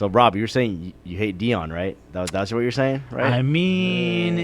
So, Rob, you're saying you hate Deion, right? That's what you're saying, right? I mean,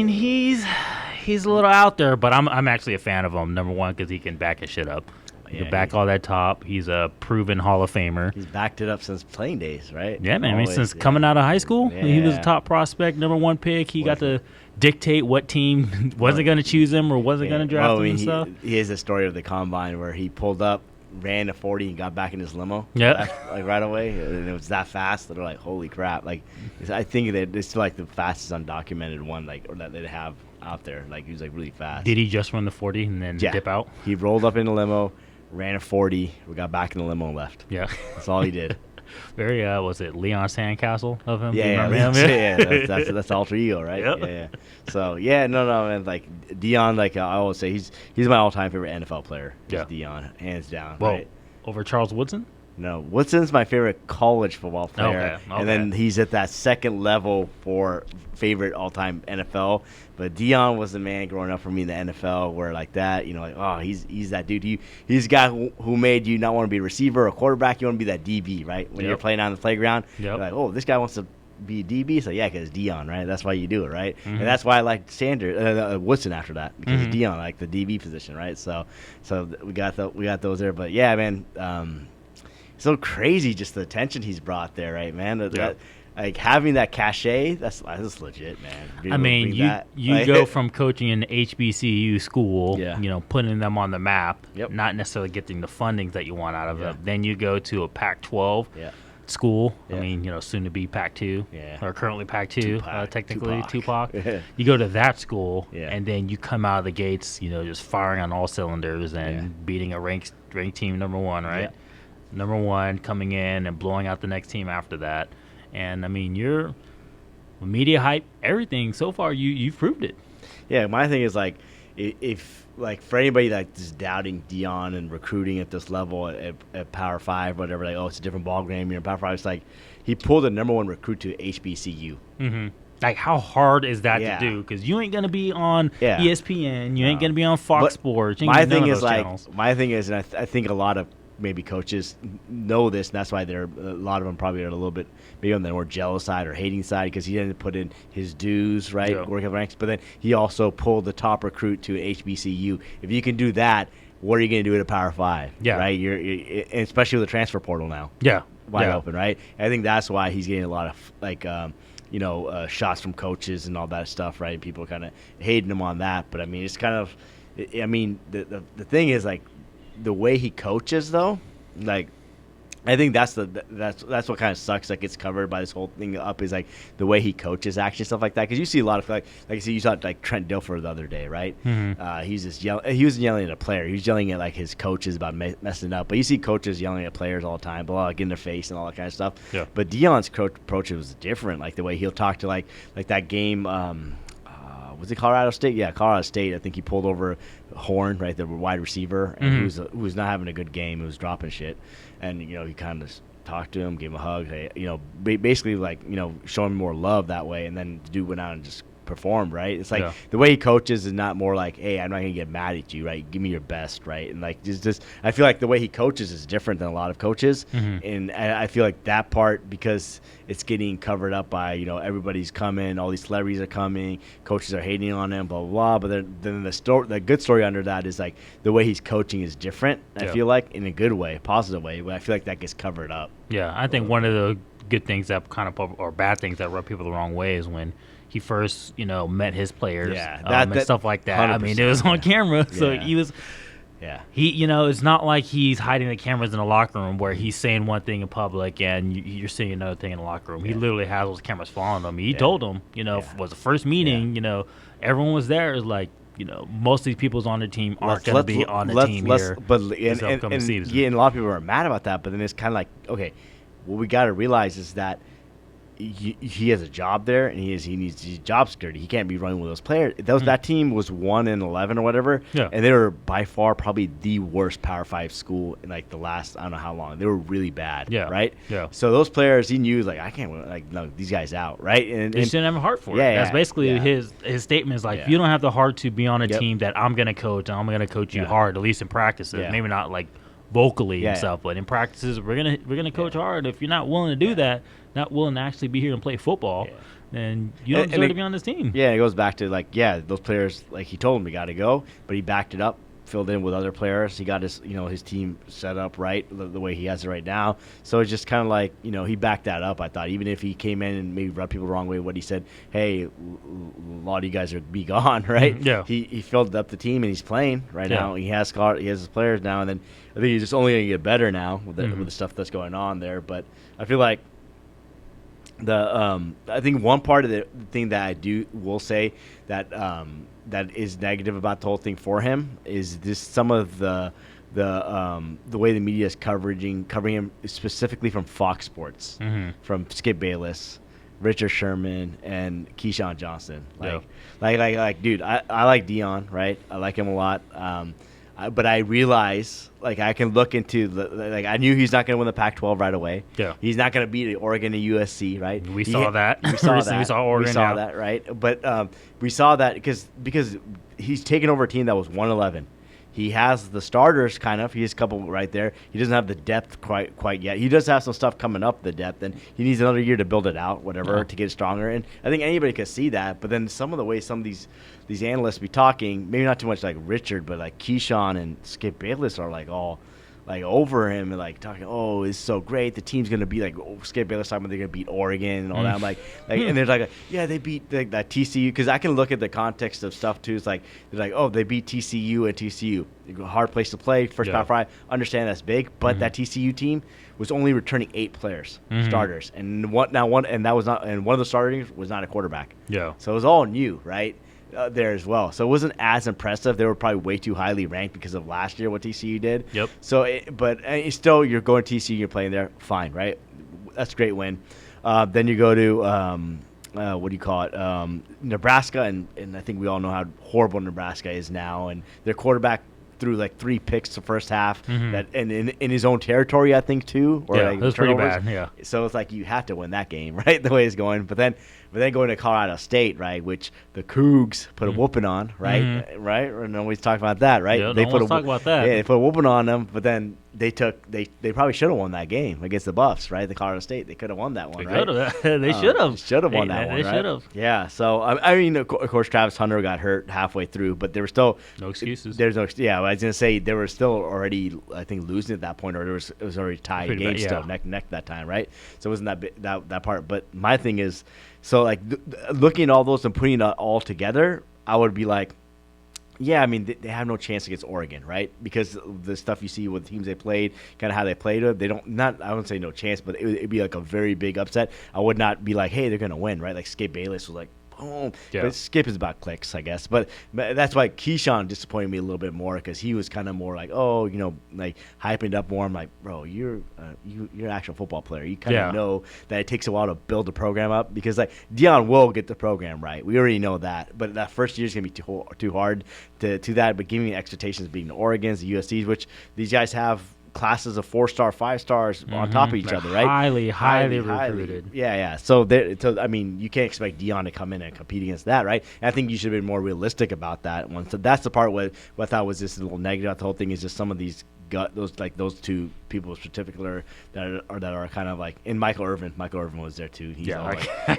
he's a little out there, but I'm actually a fan of him. Number one, because he can back his shit up. He can back all that top. He's a proven Hall of Famer. He's backed it up since playing days, right? Yeah, man. Always, since coming out of high school, he was a top prospect, number one pick. He got to dictate what team wasn't going to choose him or wasn't going to draft him and stuff. He has a story of the combine where he pulled up, ran to 40, and got back in his limo. Yeah, like right away, and it was that fast that they're like, "Holy crap!" Like, I think that it's like the fastest undocumented one, like, or that they have out there. Like, he was like really fast. Did he just run the 40 and then dip out? He rolled up in the limo, ran a 40, we got back in the limo and left. Yeah, that's all he did. Very was it Leon Sandcastle of him? Yeah, that's alter ego, right? Yep. Yeah. So no, man. Like Deion, like I always say, he's my all-time favorite NFL player. Yeah, Deion, hands down. Well, right? over Charles Woodson? No, Woodson's my favorite college football player, okay. And then he's at that second level for favorite all-time NFL. But Deion was the man growing up for me in the NFL, where like that, like, oh, he's that dude. He's the guy who made you not want to be a receiver or quarterback. You want to be that DB, right? When you're playing on the playground, you're like, oh, this guy wants to be a DB. So yeah, because Deion, right? That's why you do it, right? And that's why I like Sanders, Woodson after that, because Deion, like the DB position, right? So we got those there. But yeah, man. So crazy, just the attention he's brought there, right, man? That, like having that cachet, that's legit, man. I mean, you go from coaching an HBCU school, putting them on the map, not necessarily getting the fundings that you want out of it. Then you go to a Pac-12 school. I mean, soon to be Pac-2, or currently Pac-2, technically Tupac. You go to that school, and then you come out of the gates, just firing on all cylinders and beating a ranked team number one, right? Number one, coming in and blowing out the next team after that. And, I mean, you're media hype, everything. So far, you've proved it. Yeah, my thing is, like, if like, for anybody that's doubting Deion and recruiting at this level at Power 5, whatever, like, oh, it's a different ball game. You're in Power 5. It's like he pulled the number one recruit to HBCU. Mm-hmm. Like, how hard is that to do? Because you ain't going to be on ESPN. You ain't going to be on Fox Sports. My thing is, and I think a lot of maybe coaches know this, and that's why a lot of them probably are a little bit maybe on the more jealous side or hating side, because he didn't put in his dues, right? Working up ranks, but then he also pulled the top recruit to HBCU. If you can do that, what are you going to do at a Power 5? Right? You're especially with the transfer portal now. Wide open, right? I think that's why he's getting a lot of like shots from coaches and all that stuff, right? People kind of hating him on that, but I mean, it's kind of, I mean, the thing is, like, the way he coaches, though, like, I think that's what kind of sucks that gets covered by this whole thing up, is like the way he coaches action, stuff like that. Because you see a lot of like I see, you saw like Trent Dilfer the other day, right? He's just he was yelling at a player. He was yelling at like his coaches about messing up. But you see coaches yelling at players all the time, like in their face and all that kind of stuff. But Deion's approach was different. Like the way he'll talk to like that game. Was it Colorado State? Yeah, Colorado State. I think he pulled over Horn, right, the wide receiver, and who was not having a good game. He was dropping shit, and he kind of talked to him, gave him a hug, basically like showing him more love that way. And then the dude went out and just performed, right? It's like the way he coaches is not more like, hey, I'm not gonna get mad at you, right? Give me your best, right? And like just I feel like the way he coaches is different than a lot of coaches, and I feel like that part, because it's getting covered up by everybody's coming, all these celebrities are coming, coaches are hating on him, blah blah blah. But then the good story under that is like the way he's coaching is different. I feel like in a good way, positive way, but I feel like that gets covered up. Yeah, I think one of the good things that or bad things that rub people the wrong way is when he first, met his players, and stuff like that. I mean, it was on camera, so he was. He, it's not like he's hiding the cameras in the locker room where he's saying one thing in public and you're seeing another thing in the locker room. He literally has those cameras following him. He told them, was the first meeting, everyone was there. Is like, most of these people's on the team aren't going to be on the team here. But and a lot of people are mad about that. But then it's kind of like, okay, what we got to realize is that he has a job there, and he needs job security. He can't be running with those players. That team was 1-11 or whatever, and they were by far probably the worst Power 5 school in like the last I don't know how long. They were really bad, right? So those players, he knew like I can't no these guys out, right? And he didn't have a heart for it. That's basically his statement is like, if you don't have the heart to be on a team that I'm going to coach, and I'm going to coach you hard, at least in practices, maybe not like vocally and stuff. But in practices, we're gonna coach hard. If you're not willing to do that, not willing to actually be here and play football, then you don't deserve to be on this team. Yeah, it goes back to those players, like he told them we got to go, but he backed it up, filled in with other players. He got his team set up right the way he has it right now. So it's just kind of like, he backed that up. I thought even if he came in and maybe rubbed people the wrong way, what he said, hey, a lot of you guys are be gone, right? Yeah. He filled up the team and he's playing right now. He has his players now, and then I think he's just only going to get better now with the stuff that's going on there. But I feel like I think one part of the thing that will say that that is negative about the whole thing for him is this some of the way the media is covering him specifically from Fox Sports, from Skip Bayless, Richard Sherman, and Keyshawn Johnson. Dude, I like Deion, right? I like him a lot. But I realize, I can look into I knew he's not going to win the Pac-12 right away. Yeah, he's not going to beat Oregon and USC, right? We saw that. We saw that. We saw Oregon. We saw that, right? But we saw that because he's taken over a team that was 1-11. He has the starters kind of. He has a couple right there. He doesn't have the depth quite yet. He does have some stuff coming up, the depth, and he needs another year to build it out, whatever, to get stronger. And I think anybody could see that. But then some of the ways some of these analysts be talking, maybe not too much like Richard, but like Keyshawn and Skip Bayless are all over him and talking, oh, it's so great. The team's gonna be Skip Bayless talking about they're gonna beat Oregon and all that. I'm and they're they beat that TCU, because I can look at the context of stuff too. It's they're oh, they beat TCU and TCU, hard place to play, first Power 5. Understand that's big, but that TCU team was only returning 8 players, starters, and one of the starters was not a quarterback. Yeah, so it was all new, right? There as well. So it wasn't as impressive. They were probably way too highly ranked because of last year what TCU did. Yep. So, still, you're going to TCU, you're playing there, fine, right? That's a great win. Then you go to, Nebraska, and I think we all know how horrible Nebraska is now, and their quarterback threw 3 picks the first half, that and in his own territory, I think, too. Or it was pretty bad, yeah. So it's you have to win that game, right, the way it's going. But then going to Colorado State, right, which the Cougs put a whooping on, right? Right? And always talk about that, right? Yeah, they talk about that. Yeah, they put a whooping on them, but then they probably should have won that game against the Buffs, right? The Colorado State, they could have won that one, right? They should have. Should have won that one, right? They should have. Yeah, so, I mean, of course, Travis Hunter got hurt halfway through, but there were still no excuses. I was going to say they were still already, I think, losing at that point, or it was already tied game still, neck and neck that time, right? So it wasn't that part. But my thing is, so looking at all those and putting it all together, I would be yeah, I mean, they have no chance against Oregon, right? Because the stuff you see with the teams they played, kind of how they played it, I wouldn't say no chance, but it'd be a very big upset. I would not be hey, they're going to win, right? Skip Bayless was boom. Yeah. But Skip is about clicks, I guess. But that's why Keyshawn disappointed me a little bit more, because he was kind of more hyping it up more. I'm bro, you're an actual football player. You kind of know that it takes a while to build the program up, because Deion will get the program right. We already know that. But that first year is going to be too hard to that. But giving expectations being the Oregons, the USCs, which these guys have classes of 4-star, 5-stars on top of each other, right? Highly recruited. Yeah. So I mean, you can't expect Deion to come in and compete against that, right? And I think you should have been more realistic about that one. So that's the part what I thought was just a little negative about the whole thing, is just some of these those two people in particular that are kind of and Michael Irvin. Michael Irvin was there too. He's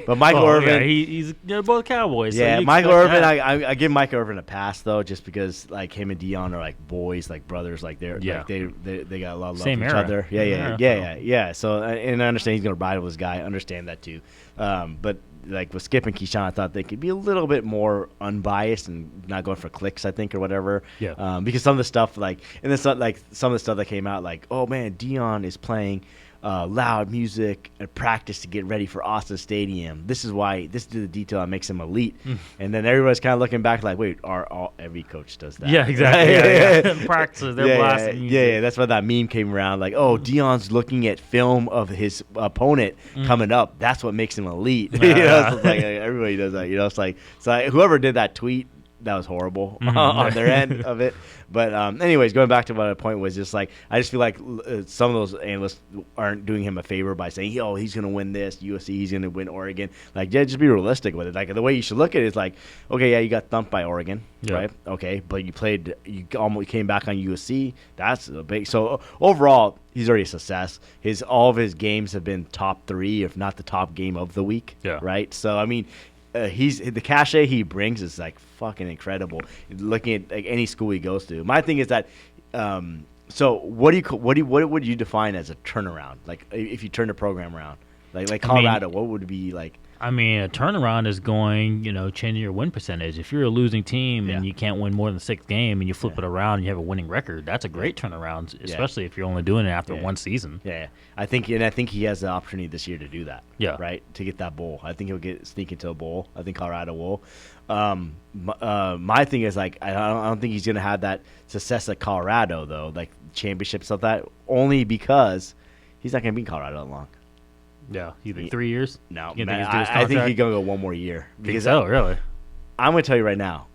but Michael Irvin, he's both Cowboys. Yeah, so Michael Irvin. I give Michael Irvin a pass though, just because him and Deion are boys, brothers. They got a lot of love for each other. Yeah. So and I understand he's gonna ride with this guy. I understand that too. But with Skip and Keyshawn, I thought they could be a little bit more unbiased and not going for clicks, I think, or whatever. Yeah. Because some of the stuff and then some of the stuff that came out, oh man, Deion is playing loud music at practice to get ready for Austin Stadium. This is the detail that makes him elite. And then everybody's kind of looking back wait, every coach does that. Yeah, exactly. Yeah. Practices, they're blasting music. Yeah, that's why that meme came around. Deion's looking at film of his opponent coming up. That's what makes him elite. So it's everybody does that. It's so whoever did that tweet, that was horrible on their end of it. But anyways, going back to what my point was, just like I just feel like some of those analysts aren't doing him a favor by saying, "Oh, he's going to win this USC, he's going to win Oregon." Like, yeah, just be realistic with it. Like the way you should look at it is like, okay, yeah, you got thumped by Oregon, right? Okay, but you almost came back on USC. That's a big. So overall, he's already a success. All of his games have been top 3, if not the top game of the week. Yeah. Right. So I mean, he's the cachet he brings is like fucking incredible. Looking at like any school he goes to. My thing is that. So what would you define as a turnaround? Like if you turn the program around, like Colorado, what would it be like? I mean, a turnaround is changing your win percentage. If you're a losing team and you can't win more than the 6th game and you flip it around and you have a winning record, that's a great turnaround, especially if you're only doing it after one season. Yeah, I think he has the opportunity this year to do that. Yeah, right, to get that bowl. I think he'll sneak into a bowl. I think Colorado will. My thing is like I don't think he's gonna have that success at Colorado though, like championship stuff. That only because he's not gonna be in Colorado that long. Yeah, you think 3 years? No, I think he's gonna go one more year. Because really? I'm gonna tell you right now,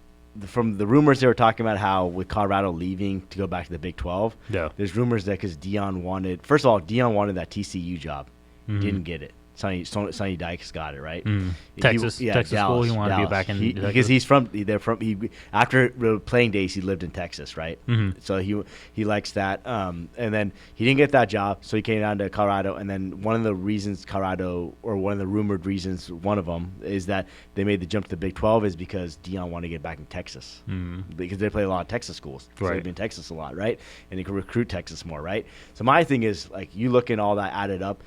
from the rumors they were talking about how with Colorado leaving to go back to the Big 12. Yeah, there's rumors that because Deion wanted that TCU job, didn't get it. Sonny Dykes got it, right? Texas Dallas, school. He wanted to be back in because after playing days he lived in Texas, right? So he likes that. And then he didn't get that job, so he came down to Colorado. And then one of the reasons one of the rumored reasons, one of them is that they made the jump to the Big 12 is because Deion wanted to get back in Texas because they play a lot of Texas schools. So they've been in Texas a lot, right? And they can recruit Texas more, right? So my thing is like you look at all that added up.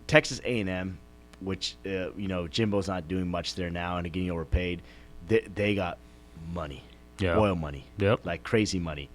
Texas A&M, which Jimbo's not doing much there now and getting overpaid. They got money, oil money, like crazy money.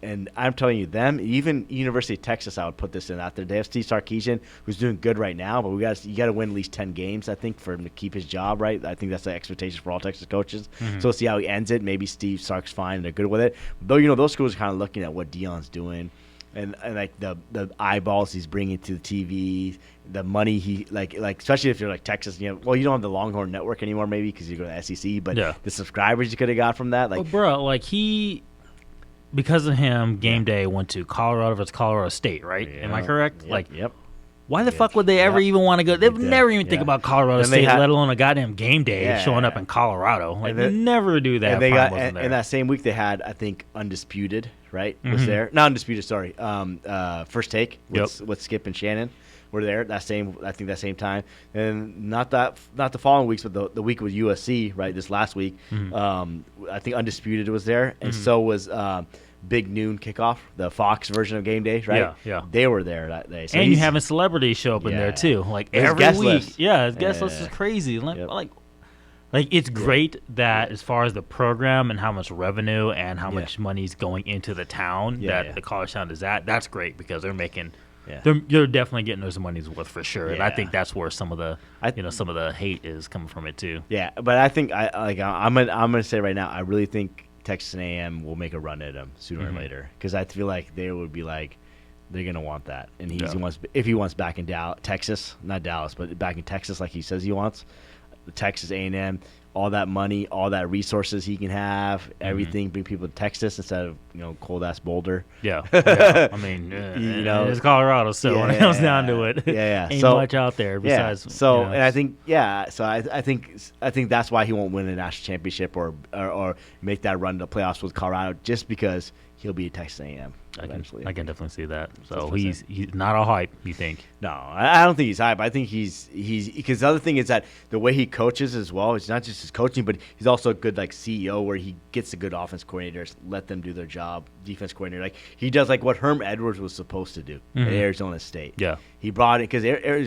And I'm telling you, them, even University of Texas, I would put this in out there. They have Steve Sarkisian, who's doing good right now, but you got to win at least 10 games, I think, for him to keep his job, right? I think that's the expectation for all Texas coaches. So we'll see how he ends it. Maybe Steve Sark's fine and they're good with it. Though those schools are kind of looking at what Deion's doing. And like the eyeballs he's bringing to the TV, the money he like especially if you're like Texas, you don't have the Longhorn Network anymore maybe because you go to SEC, but the subscribers you could have got from that, like, because of him, game day went to Colorado versus Colorado State, right? Am I correct? Yep. Why the fuck would they ever even want to go? They would never even think about Colorado State, let alone a goddamn game day showing up in Colorado. Like, they never do that. And that same week they had, I think, Undisputed, right? Was there? Not Undisputed, sorry. First Take with Skip and Shannon were there that same time. And not the following weeks, but the week with USC, right? This last week, I think Undisputed was there, and so was Big Noon Kickoff, the Fox version of Game Day, right? Yeah. They were there that day. So and you having celebrities show up in there too, like every week. List. Yeah, his guest list is crazy. Like it's great that as far as the program and how much revenue and how much money is going into the town that the college town is at. That's great because they're making. Yeah. You're definitely getting those money's worth for sure, and I think that's where some of the some of the hate is coming from it too. Yeah, but I think I'm gonna say right now, I really think Texas A&M will make a run at him sooner or later because I feel like they would be like they're gonna want that, and if he wants back in Texas, not Dallas, but back in Texas like he says he wants, Texas A&M, all that money, all that resources he can have, everything, bring people to Texas instead of cold ass Boulder. Yeah. I mean, it's Colorado, so when it comes down to it, ain't much out there besides. And I think I think that's why he won't win a national championship or make that run to playoffs with Colorado, just because he'll be a Texas A&M eventually. I can definitely see that. So he's not all hype, you think? No, I don't think he's hype. I think he's because the other thing is that the way he coaches as well, it's not just his coaching, but he's also a good CEO where he gets the good offense coordinators, let them do their job, defense coordinator. Like he does like what Herm Edwards was supposed to do at Arizona State. Yeah. He brought it because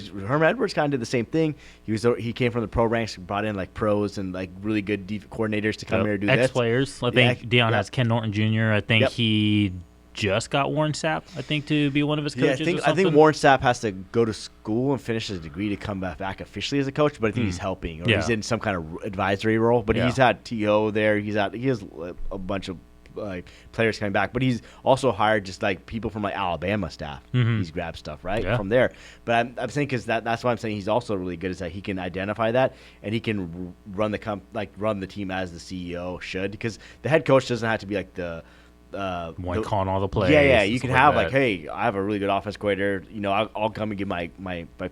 Herm Edwards kind of did the same thing. He came from the pro ranks, brought in like pros and like really good coordinators to come here and do this. Ex-players. I think Deion has Ken Norton Jr. I think he just got Warren Sapp, I think, to be one of his coaches. Yeah, I think Warren Sapp has to go to school and finish his degree to come back officially as a coach, but I think he's helping or he's in some kind of advisory role. But he's had TO there. He has a bunch of like players coming back, but he's also hired just like people from like Alabama staff. He's grabbed stuff from there. But I'm saying because that's why I'm saying he's also really good is that he can identify that and he can run the team as the CEO should, because the head coach doesn't have to be like the one calling all the plays. Yeah. You can have like, hey, I have a really good offense coordinator. I'll come and give my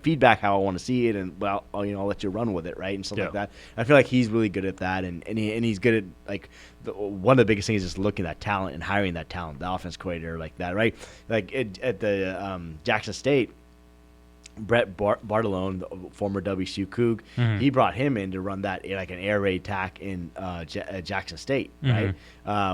feedback how I want to see it, and I'll let you run with it, right, and stuff like that. I feel like he's really good at that, and he's good at like one of the biggest things is just looking at talent and hiring that talent, the offense coordinator like that, right? Like at the Jackson State. Brett Bartolone, the former WSU Coug, he brought him in to run that like an air raid attack in Jackson State, right?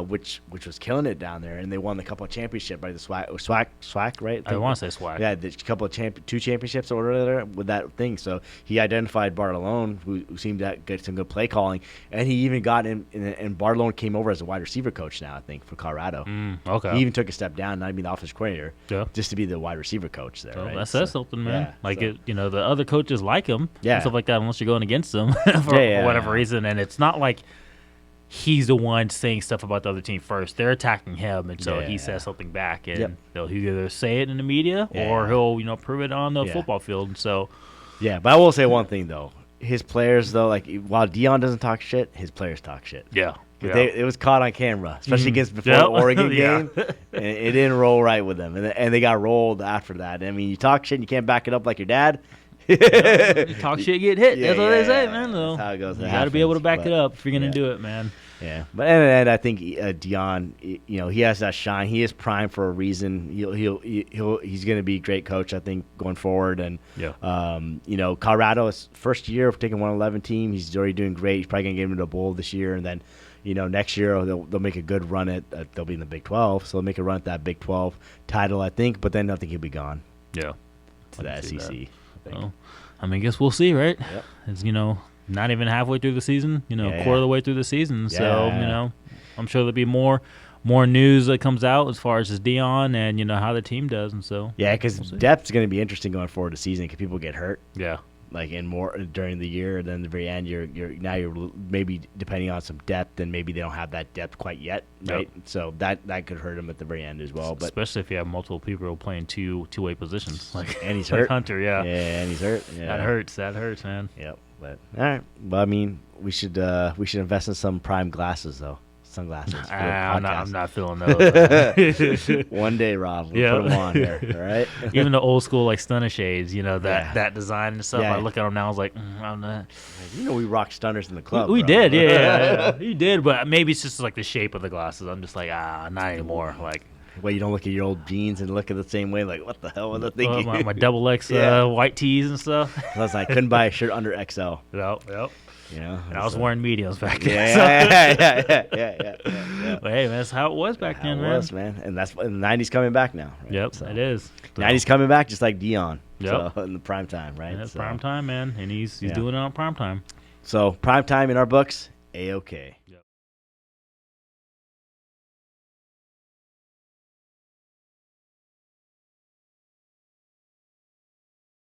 Which was killing it down there, and they won a couple of championships by the SWAC, right? I want to say SWAC. Yeah, the couple of two championships or whatever with that thing. So he identified Bartolone, who seemed to get some good play calling, and he even got in. And Bartolone came over as a wide receiver coach now, I think, for Colorado. Okay. He even took a step down, not being the offensive coordinator, just to be the wide receiver coach there. Well, right? That says something, man. The other coaches like him, and stuff like that, unless you're going against them for whatever reason. And it's not like he's the one saying stuff about the other team first. They're attacking him, and so he says something back, and he'll either say it in the media or he'll prove it on the football field. And so, but I will say one thing though: his players though, like while Deion doesn't talk shit, his players talk shit. It was caught on camera, especially before the Oregon game, and it didn't roll right with them, and they got rolled after that. I mean, you talk shit and you can't back it up like your dad. You talk shit, get hit. That's what they say, man. Though. That's how it goes. You got to be able to back it up if you're going to do it, man. Yeah, but and I think Deion, he has that shine. He is primed for a reason. He's going to be a great coach, I think, going forward. And Colorado's first year of taking 111 team, he's already doing great. He's probably going to get him to a bowl this year, and then. Next year they'll make a good run at they'll be in the Big 12, so they'll make a run at that Big 12 title, I think. But then I think he'll be gone. Yeah, to the SEC. Well, I guess we'll see, right? Yep. It's not even halfway through the season. Quarter of the way through the season. Yeah. So I'm sure there'll be more news that comes out as far as just Deion and how the team does, and so because depth is going to be interesting going forward the season because people get hurt. Yeah. Like in more during the year, and then the very end, you're maybe depending on some depth, and maybe they don't have that depth quite yet, right? Yep. So that could hurt them at the very end as well. But especially if you have multiple people playing two-way positions, and he's hurt. Hunter, and he's hurt. Yeah. That hurts, man. Yep. But all right. Well, I mean, we should invest in some prime glasses though. Sunglasses. I'm not feeling those. One day, Rob, we'll put them on here. All right. Even the old school like stunner shades, that design and stuff. I look at them now, I was like, I'm not. We rocked stunners in the club. We did, yeah. You did, but maybe it's just like the shape of the glasses. I'm just like, not anymore. Like. Well, you don't look at your old jeans and look at the same way. Like, what the hell was I thinking? My double X white tees and stuff. I couldn't buy a shirt under XL. Yep. And I was wearing mediums back then. Yeah. But hey, man, that's how it was back then, man. It was, man. And that's the 90s coming back now. Right? Yep, it is. 90s coming back just like Deion. Yep. So, in the prime time, right? Yeah, it's prime time, man. And he's doing it on prime time. So, prime time in our books, A-OK.